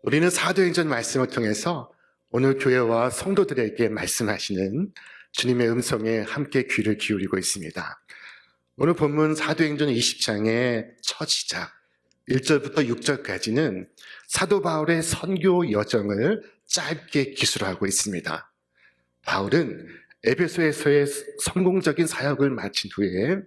우리는 사도행전 말씀을 통해서 오늘 교회와 성도들에게 말씀하시는 주님의 음성에 함께 귀를 기울이고 있습니다. 오늘 본문 사도행전 20장의 첫 시작 1절부터 6절까지는 사도 바울의 선교 여정을 짧게 기술하고 있습니다. 바울은 에베소에서의 성공적인 사역을 마친 후에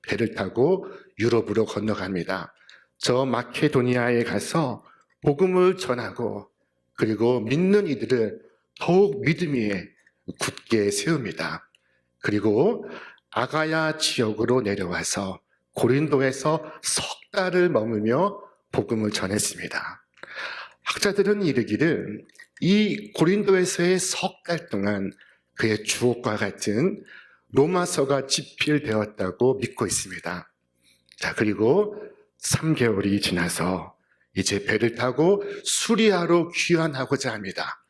배를 타고 유럽으로 건너갑니다. 저 마케도니아에 가서 복음을 전하고 그리고 믿는 이들을 더욱 믿음 위에 굳게 세웁니다. 그리고 아가야 지역으로 내려와서 고린도에서 석 달을 머물며 복음을 전했습니다. 학자들은 이르기를 이 고린도에서의 석 달 동안 그의 주옥과 같은 로마서가 집필되었다고 믿고 있습니다. 자, 그리고 3개월이 지나서 이제 배를 타고 수리아로 귀환하고자 합니다.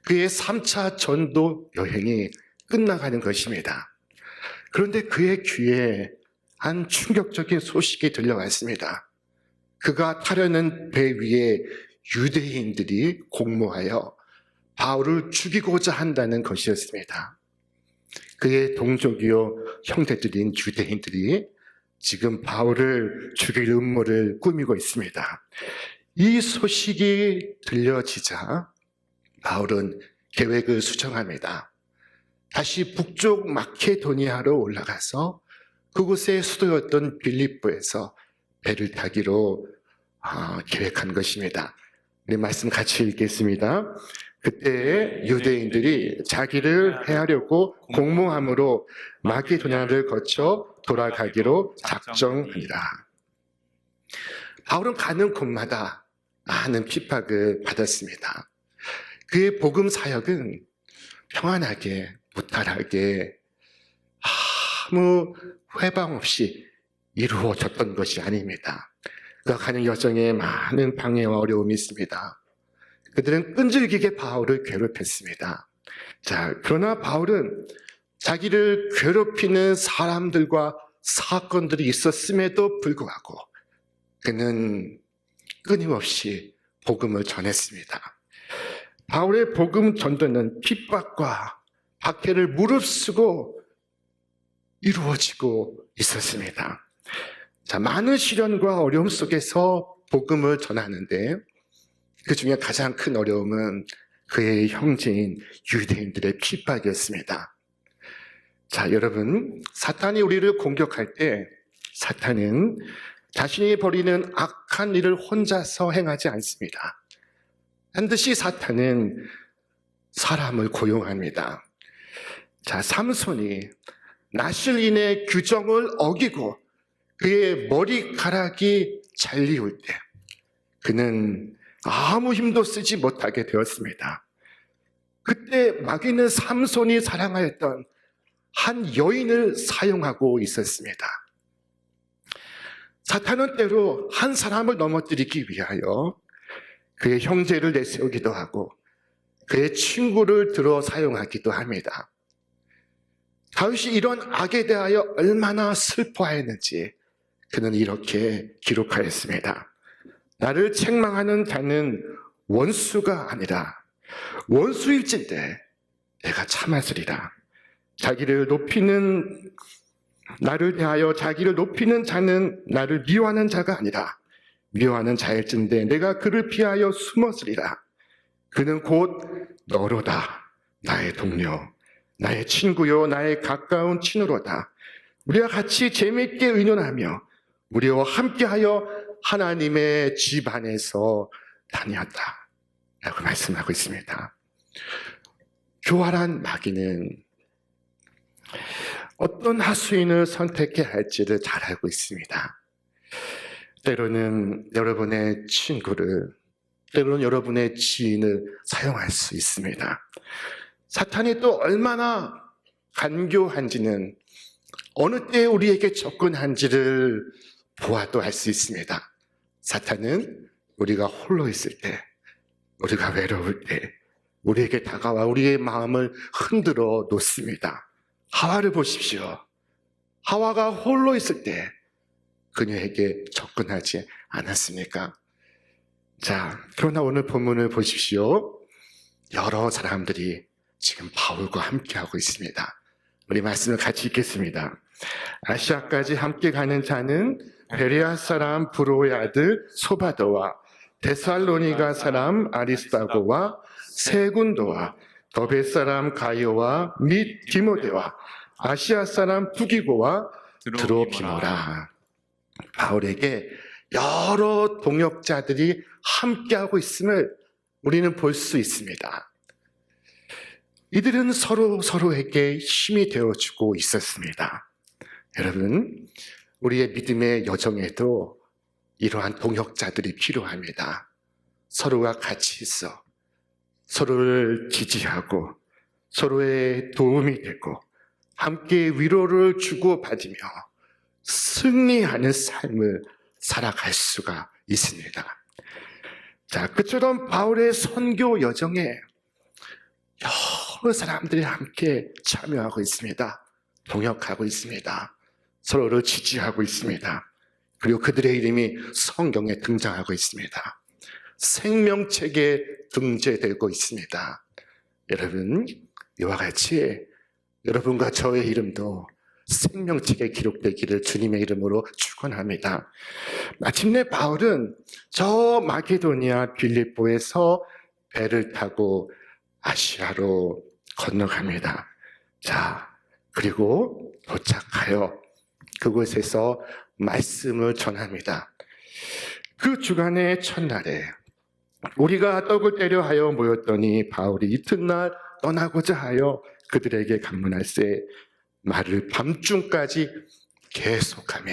그의 3차 전도 여행이 끝나가는 것입니다. 그런데 그의 귀에 한 충격적인 소식이 들려왔습니다. 그가 타려는 배 위에 유대인들이 공모하여 바울을 죽이고자 한다는 것이었습니다. 그의 동족이요 형제들인 유대인들이 지금 바울을 죽일 음모를 꾸미고 있습니다. 이 소식이 들려지자 바울은 계획을 수정합니다. 다시 북쪽 마케도니아로 올라가서 그곳의 수도였던 빌립보에서 배를 타기로 계획한 것입니다. 우리 말씀 같이 읽겠습니다. 그때 유대인들이 자기를 해하려고 공모함으로 마케도니아를 거쳐 돌아가기로 작정하니라. 바울은 가는 곳마다 많은 핍박을 받았습니다. 그의 복음 사역은 평안하게 무탈하게 아무 회방 없이 이루어졌던 것이 아닙니다. 그가 가는 여정에 많은 방해와 어려움이 있습니다. 그들은 끈질기게 바울을 괴롭혔습니다. 자, 그러나 바울은 자기를 괴롭히는 사람들과 사건들이 있었음에도 불구하고 그는 끊임없이 복음을 전했습니다. 바울의 복음 전도는 핍박과 박해를 무릅쓰고 이루어지고 있었습니다. 자, 많은 시련과 어려움 속에서 복음을 전하는데 그 중에 가장 큰 어려움은 그의 형제인 유대인들의 핍박이었습니다. 자, 여러분, 사탄이 우리를 공격할 때 사탄은 자신이 벌이는 악한 일을 혼자서 행하지 않습니다. 반드시 사탄은 사람을 고용합니다. 자, 삼손이 나실인의 규정을 어기고 그의 머리카락이 잘리울 때 그는 아무 힘도 쓰지 못하게 되었습니다. 그때 마귀는 삼손이 사랑하였던 한 여인을 사용하고 있었습니다. 사탄은 때로 한 사람을 넘어뜨리기 위하여 그의 형제를 내세우기도 하고 그의 친구를 들어 사용하기도 합니다. 다윗이 이런 악에 대하여 얼마나 슬퍼하였는지 그는 이렇게 기록하였습니다. 나를 책망하는 자는 원수가 아니라 원수일진데 내가 참았으리라. 나를 대하여 자기를 높이는 자는 나를 미워하는 자가 아니라 미워하는 자일진데 내가 그를 피하여 숨었으리라. 그는 곧 너로다. 나의 동료, 나의 친구요, 나의 가까운 친구로다. 우리와 같이 재미있게 의논하며 우리와 함께하여 하나님의 집 안에서 다녔다 라고 말씀하고 있습니다. 교활한 마귀는 어떤 하수인을 선택해야 할지를 잘 알고 있습니다. 때로는 여러분의 친구를, 때로는 여러분의 지인을 사용할 수 있습니다. 사탄이 또 얼마나 간교한지는 어느 때 우리에게 접근한지를 보아도 알 수 있습니다. 사탄은 우리가 홀로 있을 때, 우리가 외로울 때 우리에게 다가와 우리의 마음을 흔들어 놓습니다. 하와를 보십시오. 하와가 홀로 있을 때 그녀에게 접근하지 않았습니까? 자, 그러나 오늘 본문을 보십시오. 여러 사람들이 지금 바울과 함께하고 있습니다. 우리 말씀을 같이 읽겠습니다. 아시아까지 함께 가는 자는 베레아 사람 브로의 아들 소바도와 데살로니가 사람 아리스다고와 세군도와 더베 사람 가이오와 및 디모데와 아시아 사람 투기고와 드로피모라. 바울에게 여러 동역자들이 함께하고 있음을 우리는 볼 수 있습니다. 이들은 서로에게 힘이 되어주고 있었습니다. 여러분, 우리의 믿음의 여정에도 이러한 동역자들이 필요합니다. 서로가 같이 있어 서로를 지지하고 서로의 도움이 되고 함께 위로를 주고받으며 승리하는 삶을 살아갈 수가 있습니다. 자, 그처럼 바울의 선교 여정에 여러 사람들이 함께 참여하고 있습니다. 동역하고 있습니다. 서로를 지지하고 있습니다. 그리고 그들의 이름이 성경에 등장하고 있습니다. 생명책에 등재되고 있습니다. 여러분, 이와 같이 여러분과 저의 이름도 생명책에 기록되기를 주님의 이름으로 축원합니다. 마침내 바울은 저 마게도니아 빌립보에서 배를 타고 아시아로 건너갑니다. 자, 그리고 도착하여 그곳에서 말씀을 전합니다. 그 주간의 첫날에 우리가 떡을 떼려 하여 모였더니 바울이 이튿날 떠나고자 하여 그들에게 간문할세 말을 밤중까지 계속하며.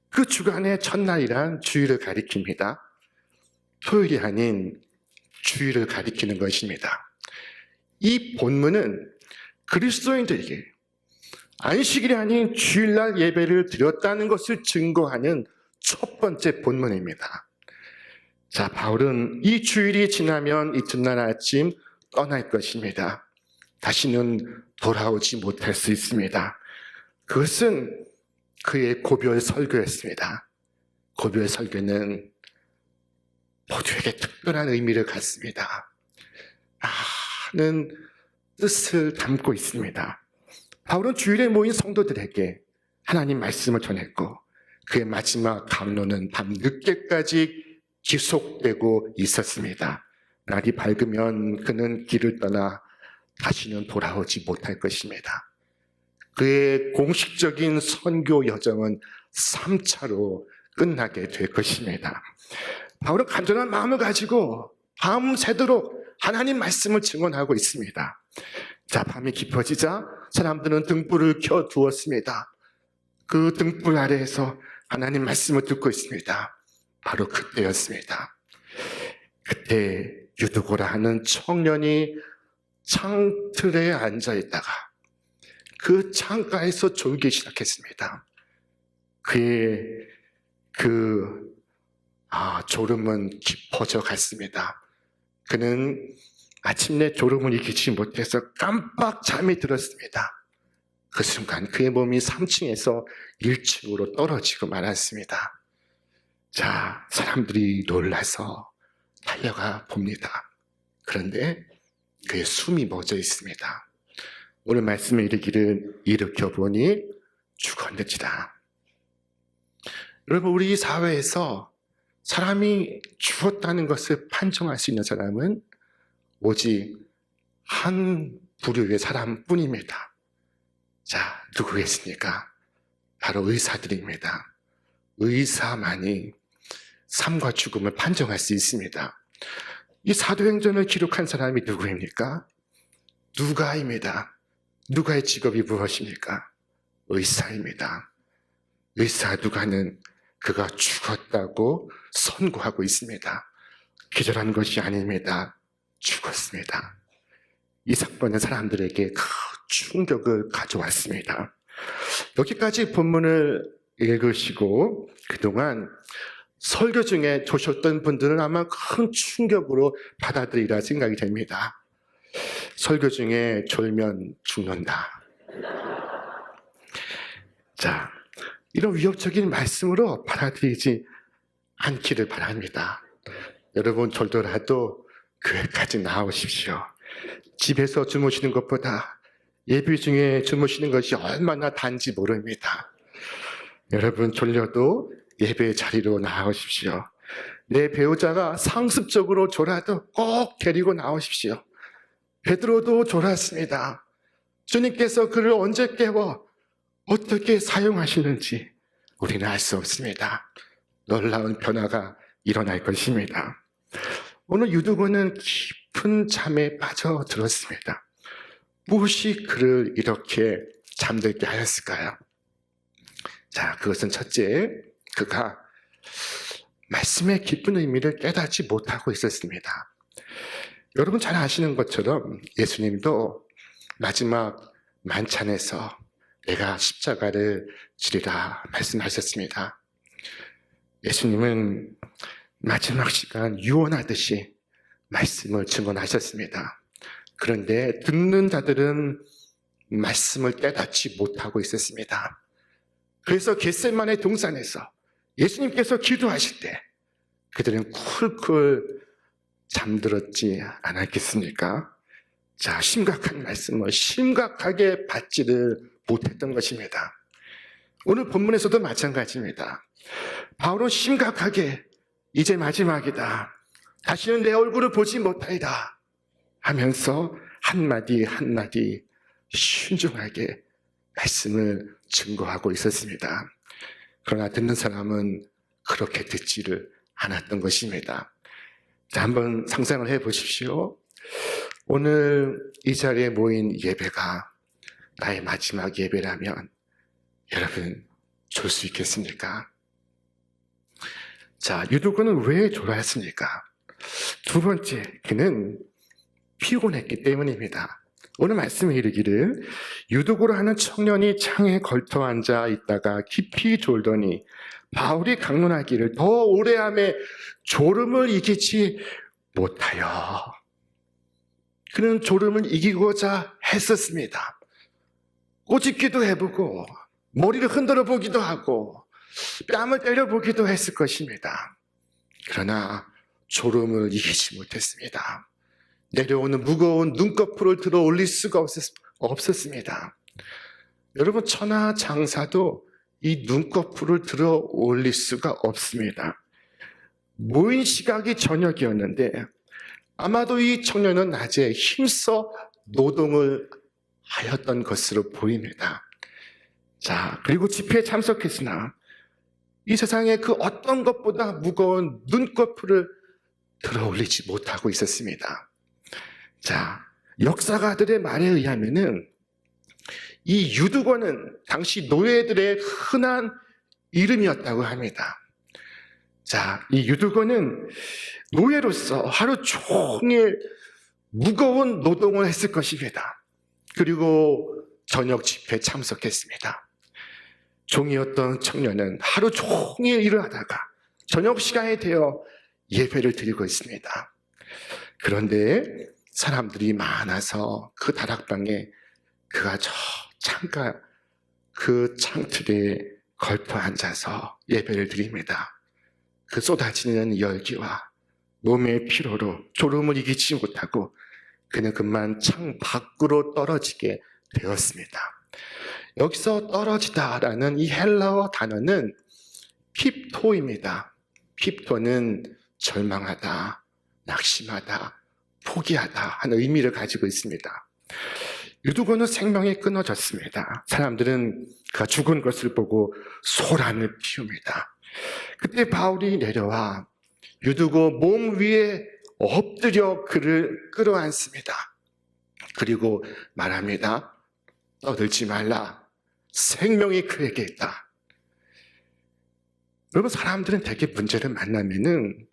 그 주간의 첫날이란 주일을 가리킵니다. 토요일이 아닌 주일을 가리키는 것입니다. 이 본문은 그리스도인들에게 안식일이 아닌 주일날 예배를 드렸다는 것을 증거하는 첫 번째 본문입니다. 자, 바울은 이 주일이 지나면 이튿날 아침 떠날 것입니다. 다시는 돌아오지 못할 수 있습니다. 그것은 그의 고별 설교였습니다. 고별 설교는 모두에게 특별한 의미를 갖습니다. 하는 뜻을 담고 있습니다. 바울은 주일에 모인 성도들에게 하나님 말씀을 전했고 그의 마지막 강론은 밤늦게까지 지속되고 있었습니다. 날이 밝으면 그는 길을 떠나 다시는 돌아오지 못할 것입니다. 그의 공식적인 선교 여정은 3차로 끝나게 될 것입니다. 바울은 간절한 마음을 가지고 밤새도록 하나님 말씀을 증언하고 있습니다. 자, 밤이 깊어지자 사람들은 등불을 켜두었습니다. 그 등불 아래에서 하나님 말씀을 듣고 있습니다. 바로 그때였습니다. 그때 유두고라 하는 청년이 창틀에 앉아있다가 그 창가에서 졸기 시작했습니다. 그의 졸음은 깊어져 갔습니다. 그는 마침내 졸음을 이기지 못해서 깜빡 잠이 들었습니다. 그 순간 그의 몸이 3층에서 1층으로 떨어지고 말았습니다. 자, 사람들이 놀라서 달려가 봅니다. 그런데 그의 숨이 멎어 있습니다. 오늘 말씀에 이르기를 일으켜 보니 죽었느니라. 여러분, 우리 사회에서 사람이 죽었다는 것을 판정할 수 있는 사람은 오직 한 부류의 사람뿐입니다. 자, 누구겠습니까? 바로 의사들입니다. 의사만이 삶과 죽음을 판정할 수 있습니다. 이 사도행전을 기록한 사람이 누구입니까? 누가입니다. 누가의 직업이 무엇입니까? 의사입니다. 의사 누가는 그가 죽었다고 선고하고 있습니다. 기절한 것이 아닙니다. 죽었습니다. 이 사건은 사람들에게 큰 충격을 가져왔습니다. 여기까지 본문을 읽으시고 그동안 설교 중에 조셨던 분들은 아마 큰 충격으로 받아들이라 생각이 됩니다. 설교 중에 졸면 죽는다. 자, 이런 위협적인 말씀으로 받아들이지 않기를 바랍니다. 여러분 졸더라도 교회까지 나오십시오. 집에서 주무시는 것보다 예배 중에 주무시는 것이 얼마나 단지 모릅니다. 여러분 졸려도 예배 자리로 나오십시오. 내 배우자가 상습적으로 졸아도 꼭 데리고 나오십시오. 베드로도 졸았습니다. 주님께서 그를 언제 깨워 어떻게 사용하시는지 우리는 알 수 없습니다. 놀라운 변화가 일어날 것입니다. 오늘 유두고는 깊은 잠에 빠져들었습니다. 무엇이 그를 이렇게 잠들게 하였을까요? 자, 그것은 첫째, 그가 말씀의 깊은 의미를 깨닫지 못하고 있었습니다. 여러분 잘 아시는 것처럼 예수님도 마지막 만찬에서 내가 십자가를 지리라 말씀하셨습니다. 예수님은 마지막 시간 유언하듯이 말씀을 증언하셨습니다. 그런데 듣는 자들은 말씀을 깨닫지 못하고 있었습니다. 그래서 겟세마네 동산에서 예수님께서 기도하실 때 그들은 쿨쿨 잠들었지 않았겠습니까? 자, 심각한 말씀을 심각하게 받지를 못했던 것입니다. 오늘 본문에서도 마찬가지입니다. 바울은 심각하게 이제 마지막이다. 다시는 내 얼굴을 보지 못하리다 하면서 한마디 한마디 신중하게 말씀을 증거하고 있었습니다. 그러나 듣는 사람은 그렇게 듣지를 않았던 것입니다. 자, 한번 상상을 해 보십시오. 오늘 이 자리에 모인 예배가 나의 마지막 예배라면 여러분 졸 수 있겠습니까? 자, 유두고는 왜 졸았습니까? 두 번째, 그는 피곤했기 때문입니다. 오늘 말씀에 이르기를 유두고로 하는 청년이 창에 걸터 앉아 있다가 깊이 졸더니 바울이 강론하기를 더 오래함에 졸음을 이기지 못하여. 그는 졸음을 이기고자 했었습니다. 꼬집기도 해보고 머리를 흔들어 보기도 하고 뺨을 때려 보기도 했을 것입니다. 그러나 졸음을 이기지 못했습니다. 내려오는 무거운 눈꺼풀을 들어 올릴 수가 없었습니다. 여러분 천하장사도 이 눈꺼풀을 들어 올릴 수가 없습니다. 모인 시각이 저녁이었는데 아마도 이 청년은 낮에 힘써 노동을 하였던 것으로 보입니다. 자, 그리고 집회에 참석했으나 이 세상에 그 어떤 것보다 무거운 눈꺼풀을 들어 올리지 못하고 있었습니다. 자, 역사가들의 말에 의하면은 이 유두고는 당시 노예들의 흔한 이름이었다고 합니다. 자, 이 유두고는 노예로서 하루 종일 무거운 노동을 했을 것입니다. 그리고 저녁 집회에 참석했습니다. 종이었던 청년은 하루 종일 일을 하다가 저녁 시간이 되어 예배를 드리고 있습니다. 그런데 사람들이 많아서 그 다락방에 그가 저 창가 그 창틀에 걸터 앉아서 예배를 드립니다. 그 쏟아지는 열기와 몸의 피로로 졸음을 이기지 못하고 그는 그만 창 밖으로 떨어지게 되었습니다. 여기서 떨어지다라는 이 헬라어 단어는 핍토입니다. 핍토는 절망하다, 낙심하다, 포기하다 하는 의미를 가지고 있습니다. 유두고는 생명이 끊어졌습니다. 사람들은 그가 죽은 것을 보고 소란을 피웁니다. 그때 바울이 내려와 유두고 몸 위에 엎드려 그를 끌어안습니다. 그리고 말합니다. 떠들지 말라. 생명이 그에게 있다. 여러분 사람들은 대개 문제를 만나면은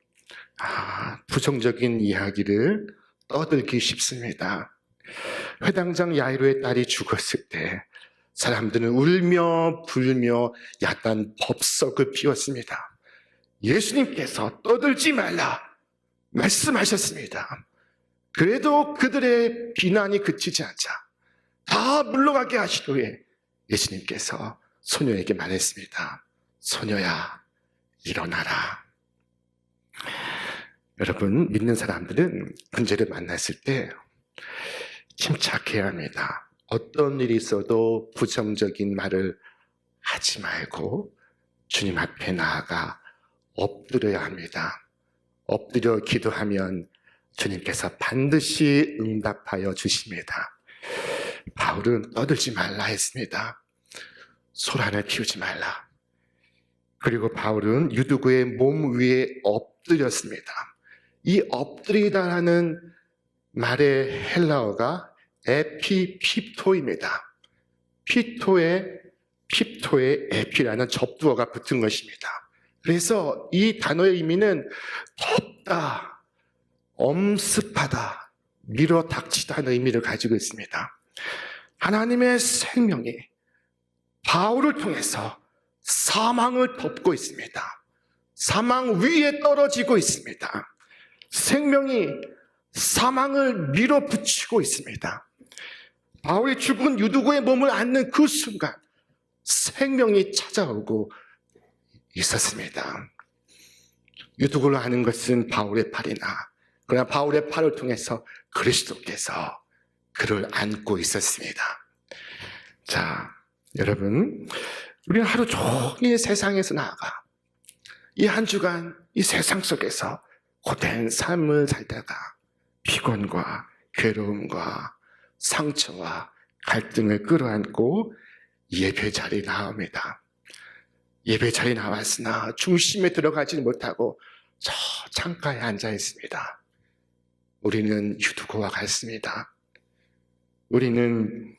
부정적인 이야기를 떠들기 쉽습니다. 회당장 야이로의 딸이 죽었을 때 사람들은 울며 불며 야단 법석을 피웠습니다. 예수님께서 떠들지 말라 말씀하셨습니다. 그래도 그들의 비난이 그치지 않자 다 물러가게 하신 후에 예수님께서 소녀에게 말했습니다. 소녀야 일어나라. 여러분, 믿는 사람들은 문제를 만났을 때 침착해야 합니다. 어떤 일이 있어도 부정적인 말을 하지 말고 주님 앞에 나아가 엎드려야 합니다. 엎드려 기도하면 주님께서 반드시 응답하여 주십니다. 바울은 떠들지 말라 했습니다. 소란을 피우지 말라. 그리고 바울은 유두고의 몸 위에 엎드렸습니다. 이 엎드리다라는 말의 헬라어가 에피핍토입니다. 핍토에 에피라는 접두어가 붙은 것입니다. 그래서 이 단어의 의미는 덮다, 엄습하다, 밀어닥치다는 의미를 가지고 있습니다. 하나님의 생명이 바울을 통해서 사망을 덮고 있습니다. 사망 위에 떨어지고 있습니다. 생명이 사망을 밀어붙이고 있습니다. 바울이 죽은 유두고의 몸을 안는 그 순간 생명이 찾아오고 있었습니다. 유두고를 아는 것은 바울의 팔이나 그러나 바울의 팔을 통해서 그리스도께서 그를 안고 있었습니다. 자, 여러분, 우리는 하루 종일 세상에서 나아가 이 한 주간 이 세상 속에서 고된 삶을 살다가 피곤과 괴로움과 상처와 갈등을 끌어안고 예배 자리에 나옵니다. 예배 자리에 나왔으나 중심에 들어가지 못하고 저 창가에 앉아 있습니다. 우리는 유두고와 같습니다. 우리는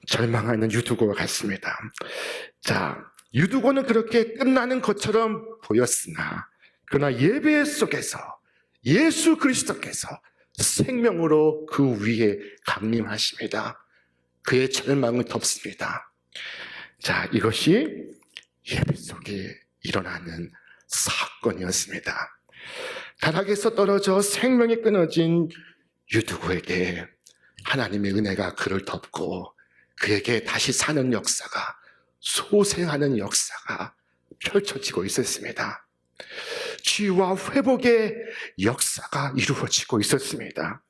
절망하는 유두고와 같습니다. 자, 유두고는 그렇게 끝나는 것처럼 보였으나 그러나 예배 속에서 예수 그리스도께서 생명으로 그 위에 강림하십니다. 그의 절망을 덮습니다. 자, 이것이 예배 속에 일어나는 사건이었습니다. 타락에서 떨어져 생명이 끊어진 유두고에게 하나님의 은혜가 그를 덮고 그에게 다시 사는 역사가, 소생하는 역사가 펼쳐지고 있었습니다. 치유와 회복의 역사가 이루어지고 있었습니다.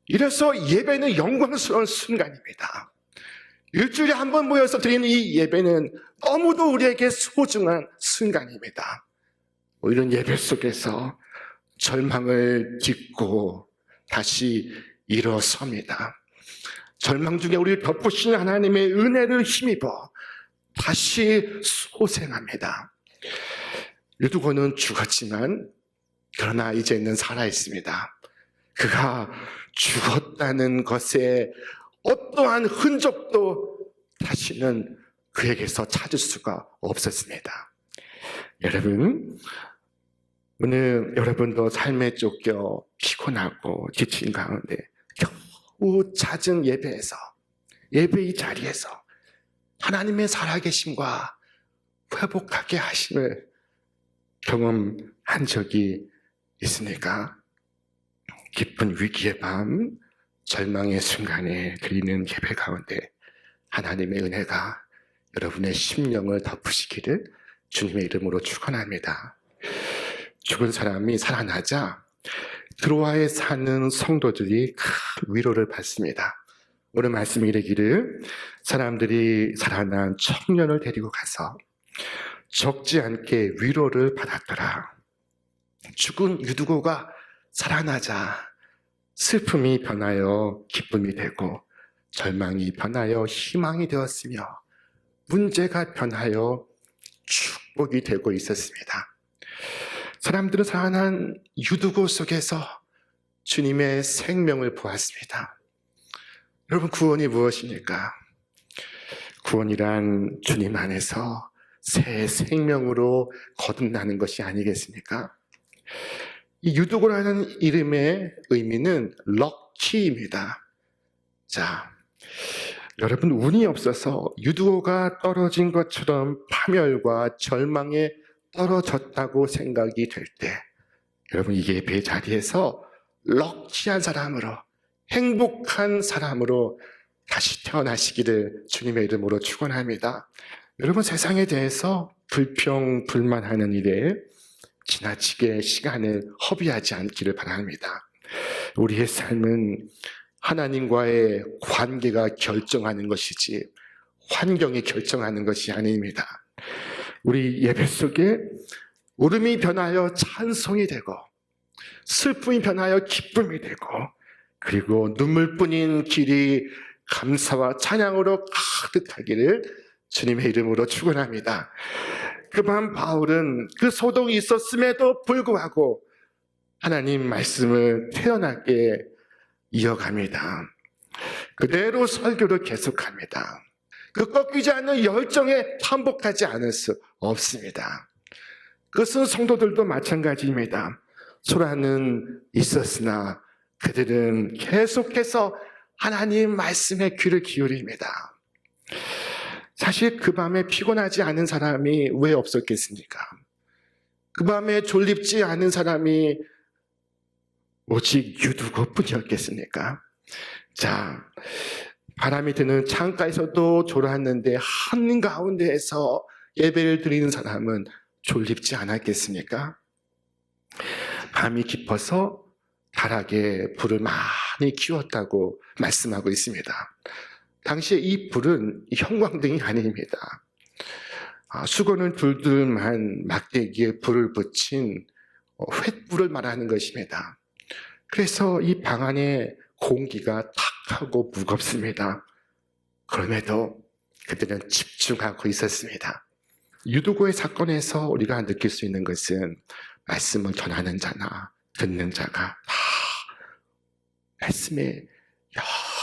이래서 예배는 영광스러운 순간입니다. 일주일에 한 번 모여서 드리는 이 예배는 너무도 우리에게 소중한 순간입니다. 이런 예배 속에서 절망을 딛고 다시 일어섭니다. 절망 중에 우리를 덮으시는 하나님의 은혜를 힘입어 다시 소생합니다. 유두고는 죽었지만 그러나 이제는 살아있습니다. 그가 죽었다는 것에 어떠한 흔적도 다시는 그에게서 찾을 수가 없었습니다. 여러분, 오늘 여러분도 삶에 쫓겨 피곤하고 지친 가운데 겨우 잦은 예배에서, 예배의 자리에서 하나님의 살아계심과 회복하게 하심을 경험한 적이 있습니까? 깊은 위기의 밤, 절망의 순간에 드리는 예배 가운데 하나님의 은혜가 여러분의 심령을 덮으시기를 주님의 이름으로 축원합니다. 죽은 사람이 살아나자 드로아에 사는 성도들이 큰 위로를 받습니다. 오늘 말씀이 이르기를 사람들이 살아난 청년을 데리고 가서 적지 않게 위로를 받았더라. 죽은 유두고가 살아나자 슬픔이 변하여 기쁨이 되고 절망이 변하여 희망이 되었으며 문제가 변하여 축복이 되고 있었습니다. 사람들은 살아난 유두고 속에서 주님의 생명을 보았습니다. 여러분, 구원이 무엇입니까? 구원이란 주님 안에서 새 생명으로 거듭나는 것이 아니겠습니까? 이 유두고라는 이름의 의미는 럭키입니다. 자, 여러분, 운이 없어서 유두고가 떨어진 것처럼 파멸과 절망에 떨어졌다고 생각이 될 때, 여러분, 이 예배 자리에서 럭키한 사람으로, 행복한 사람으로 다시 태어나시기를 주님의 이름으로 축원합니다. 여러분, 세상에 대해서 불평, 불만하는 일에 지나치게 시간을 허비하지 않기를 바랍니다. 우리의 삶은 하나님과의 관계가 결정하는 것이지 환경이 결정하는 것이 아닙니다. 우리 예배 속에 울음이 변하여 찬송이 되고 슬픔이 변하여 기쁨이 되고 그리고 눈물뿐인 길이 감사와 찬양으로 가득하기를 주님의 이름으로 축원합니다. 그만 바울은 그 소동이 있었음에도 불구하고 하나님 말씀을 태연하게 이어갑니다. 그대로 설교를 계속합니다. 그 꺾이지 않는 열정에 반복하지 않을 수 없습니다. 그것은 성도들도 마찬가지입니다. 소란은 있었으나 그들은 계속해서 하나님 말씀에 귀를 기울입니다. 사실 그 밤에 피곤하지 않은 사람이 왜 없었겠습니까? 그 밤에 졸립지 않은 사람이 오직 유두고뿐이었겠습니까? 자, 바람이 드는 창가에서도 졸았는데 한가운데에서 예배를 드리는 사람은 졸립지 않았겠습니까? 밤이 깊어서 다락에 불을 많이 키웠다고 말씀하고 있습니다. 당시에 이 불은 형광등이 아닙니다. 수건을 둘둘만 막대기에 불을 붙인 횃불을 말하는 것입니다. 그래서 이 방 안에 공기가 탁하고 무겁습니다. 그럼에도 그들은 집중하고 있었습니다. 유두고의 사건에서 우리가 느낄 수 있는 것은 말씀을 전하는 자나 듣는 자가 다 말씀에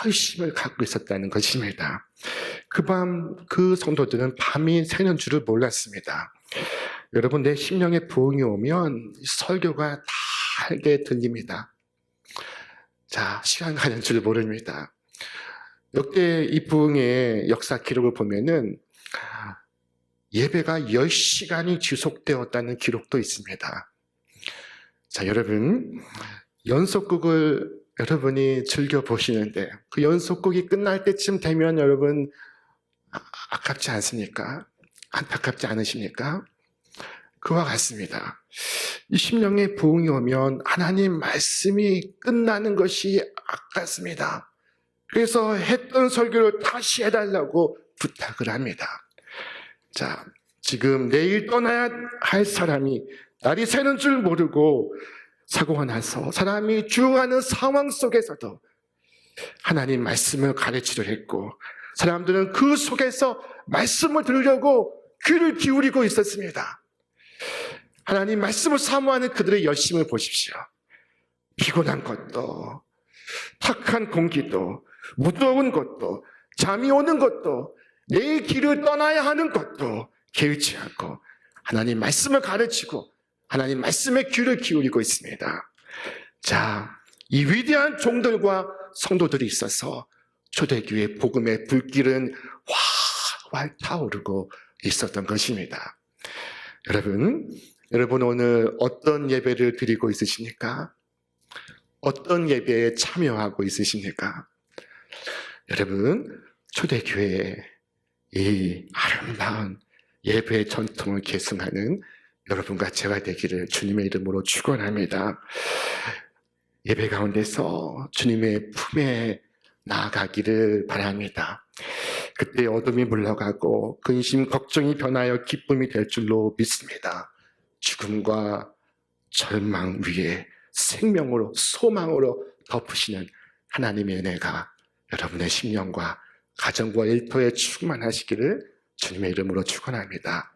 열심을 갖고 있었다는 것입니다. 그 밤 그 성도들은 밤이 새는 줄을 몰랐습니다. 여러분, 내 심령에 부흥이 오면 설교가 달게 들립니다. 자, 시간 가는 줄 모릅니다. 역대 이 부흥의 역사 기록을 보면은 예배가 10시간이 지속되었다는 기록도 있습니다. 자, 여러분, 연속극을 여러분이 즐겨보시는데 그 연속극이 끝날 때쯤 되면 여러분 아깝지 않습니까? 안타깝지 않으십니까? 그와 같습니다. 이 심령의 부흥이 오면 하나님 말씀이 끝나는 것이 아깝습니다. 그래서 했던 설교를 다시 해달라고 부탁을 합니다. 자, 지금 내일 떠나야 할 사람이 날이 새는 줄 모르고 사고가 나서 사람이 죽어가는 상황 속에서도 하나님 말씀을 가르치려 했고 사람들은 그 속에서 말씀을 들으려고 귀를 기울이고 있었습니다. 하나님 말씀을 사모하는 그들의 열심을 보십시오. 피곤한 것도, 탁한 공기도, 무더운 것도, 잠이 오는 것도, 내 길을 떠나야 하는 것도 개의치 않고 하나님 말씀을 가르치고 하나님 말씀에 귀를 기울이고 있습니다. 자, 이 위대한 종들과 성도들이 있어서 초대교회 복음의 불길은 활활 타오르고 있었던 것입니다. 여러분 오늘 어떤 예배를 드리고 있으십니까? 어떤 예배에 참여하고 있으십니까? 여러분, 초대교회의 이 아름다운 예배의 전통을 계승하는 여러분과 제가 되기를 주님의 이름으로 축원합니다. 예배 가운데서 주님의 품에 나아가기를 바랍니다. 그때 어둠이 물러가고 근심, 걱정이 변하여 기쁨이 될 줄로 믿습니다. 죽음과 절망 위에 생명으로, 소망으로 덮으시는 하나님의 은혜가 여러분의 심령과 가정과 일터에 충만하시기를 주님의 이름으로 축원합니다.